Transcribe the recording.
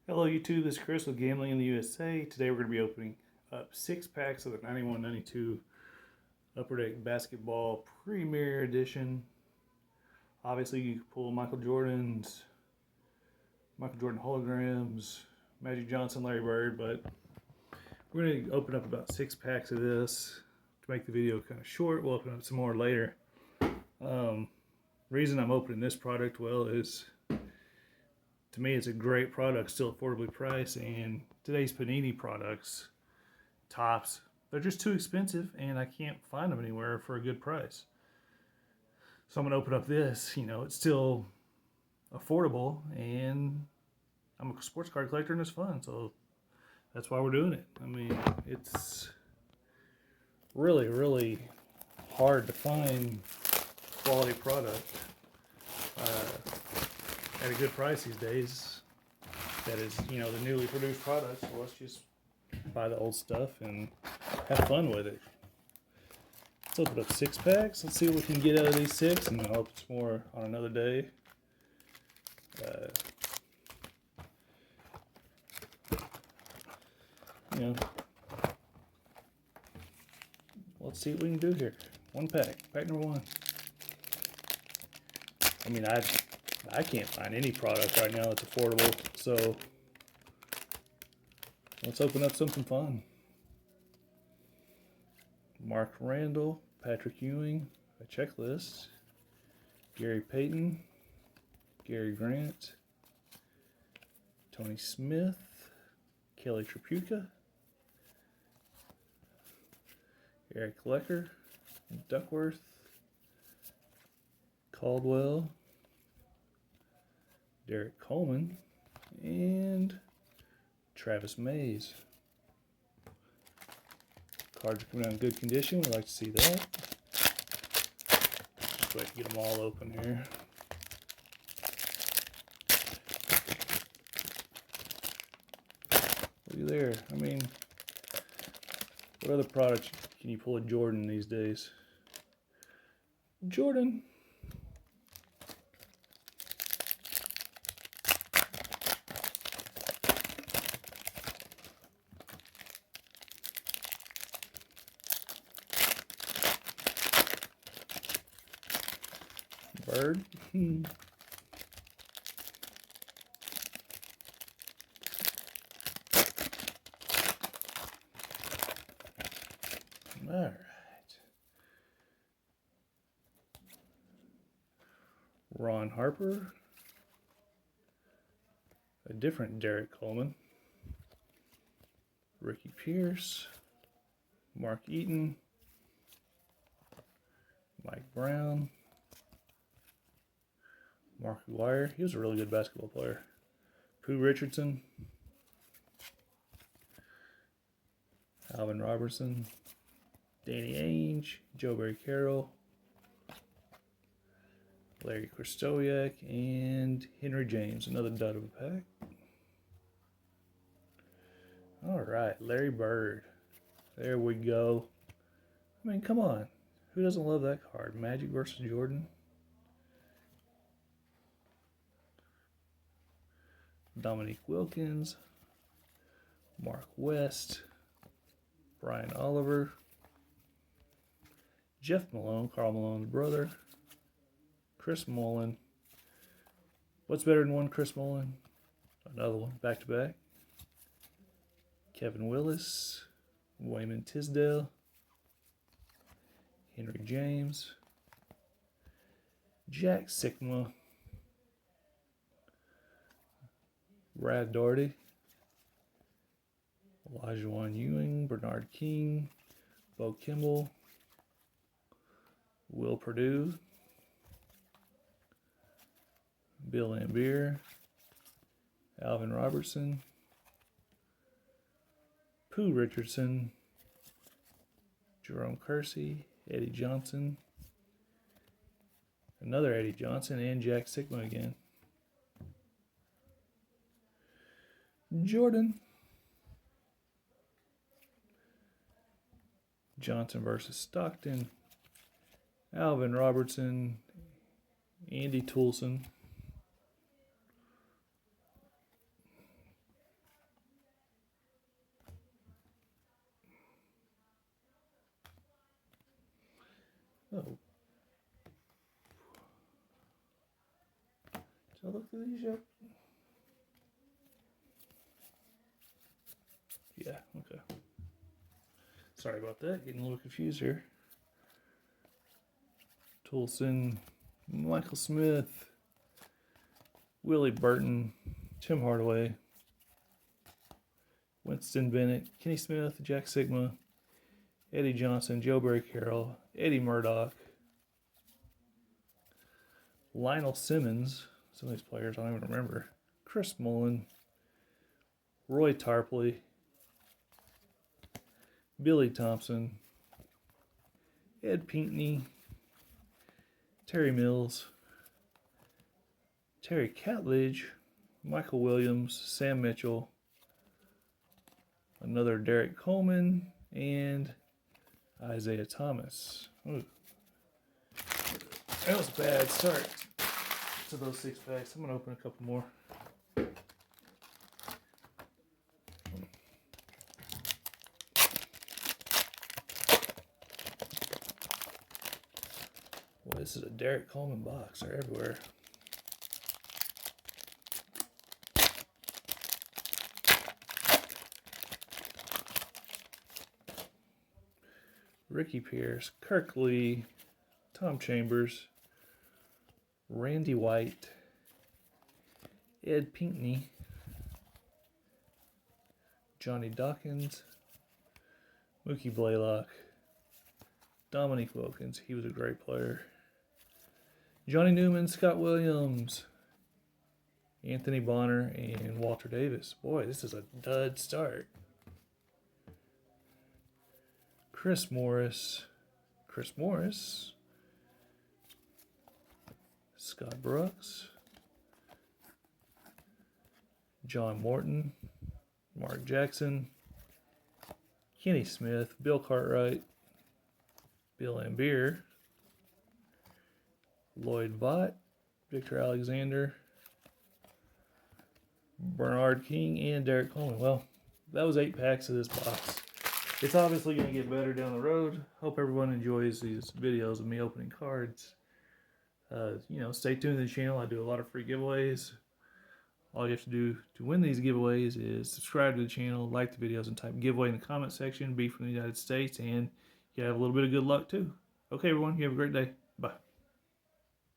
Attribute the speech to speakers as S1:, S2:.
S1: Hello YouTube, this is Chris with Gambling in the USA. Today we're going to be opening up 6 packs of the 91-92 Upper Deck Basketball Premier Edition. Obviously you can pull Michael Jordan holograms, Magic Johnson, Larry Bird, but we're going to open up about 6 packs of this. To make the video kind of short, we'll open up some more later. Reason I'm opening this product, well, is to me, it's a great product, still affordably priced, and today's Panini products, tops, they're just too expensive, and I can't find them anywhere for a good price. So I'm going to open up this. It's still affordable, and I'm a sports card collector, and it's fun, so that's why we're doing it. I mean, it's really, really hard to find quality product at a good price these days. That is, the newly produced products. So let's just buy the old stuff and have fun with it. Let's open up 6 packs. Let's see what we can get out of these 6, and I'll open some more on another day. Let's see what we can do here. 1 pack. Pack number 1. I mean, I can't find any product right now that's affordable, so let's open up something fun. Mark Randall, Patrick Ewing, a checklist, Gary Payton, Gary Grant, Tony Smith, Kelly Tripucka, Eric Lecker, Duckworth, Caldwell, Derek Coleman, and Travis Mays. Cards are coming out in good condition. We'd like to see that. Just wait to get them all open here. Look there. I mean, what other products can you pull a Jordan these days? Jordan. Bird. All right. Ron Harper. A different Derek Coleman. Ricky Pierce. Mark Eaton. Mike Brown. Mark Dwyer, he was a really good basketball player. Pooh Richardson, Alvin Robertson, Danny Ainge, Joe Barry Carroll, Larry Kristoyak, and Henry James, another dud of a pack. All right, Larry Bird. There we go. I mean, come on. Who doesn't love that card? Magic versus Jordan. Dominique Wilkins, Mark West, Brian Oliver, Jeff Malone, Karl Malone's brother, Chris Mullin. What's better than one Chris Mullin? Another one, back to back. Kevin Willis, Wayman Tisdale, Henry James, Jack Sikma, Brad Daugherty, Elijah Ewing, Bernard King, Bo Kimball, Will Perdue, Bill Lambier, Alvin Robertson, Pooh Richardson, Jerome Kersey, Eddie Johnson, another Eddie Johnson, and Jack Sikma again. Jordan. Johnson versus Stockton. Alvin Robertson. Andy Toulson. Oh. Did I look through these yet? Yeah, okay. Sorry about that, getting a little confused here. Toulson, Michael Smith, Willie Burton, Tim Hardaway, Winston Bennett, Kenny Smith, Jack Sigma, Eddie Johnson, Joe Barry Carroll, Eddie Murdoch, Lionel Simmons, some of these players I don't even remember, Chris Mullen, Roy Tarpley, Billy Thompson, Ed Pinkney, Terry Mills, Terry Catledge, Michael Williams, Sam Mitchell, another Derek Coleman, and Isaiah Thomas. Ooh. That was a bad start to those 6 packs. I'm going to open a couple more. Boy, this is a Derek Coleman box. They're everywhere. Ricky Pierce, Kirk Lee, Tom Chambers, Randy White, Ed Pinkney, Johnny Dawkins, Mookie Blaylock, Dominique Wilkins, he was a great player, Johnny Newman, Scott Williams, Anthony Bonner, and Walter Davis. Boy, this is a dud start. Chris Morris, Scott Brooks, John Morton, Mark Jackson, Kenny Smith, Bill Cartwright, Bill Lambier, Lloyd Vaught, Victor Alexander, Bernard King, and Derek Coleman. Well, that was 8 packs of this box. It's obviously going to get better down the road. Hope everyone enjoys these videos of me opening cards. Stay tuned to the channel. I do a lot of free giveaways. All you have to do to win these giveaways is subscribe to the channel, like the videos, and type giveaway in the comment section. Be from the United States, and you have a little bit of good luck too. Okay, everyone, you have a great day. Bye.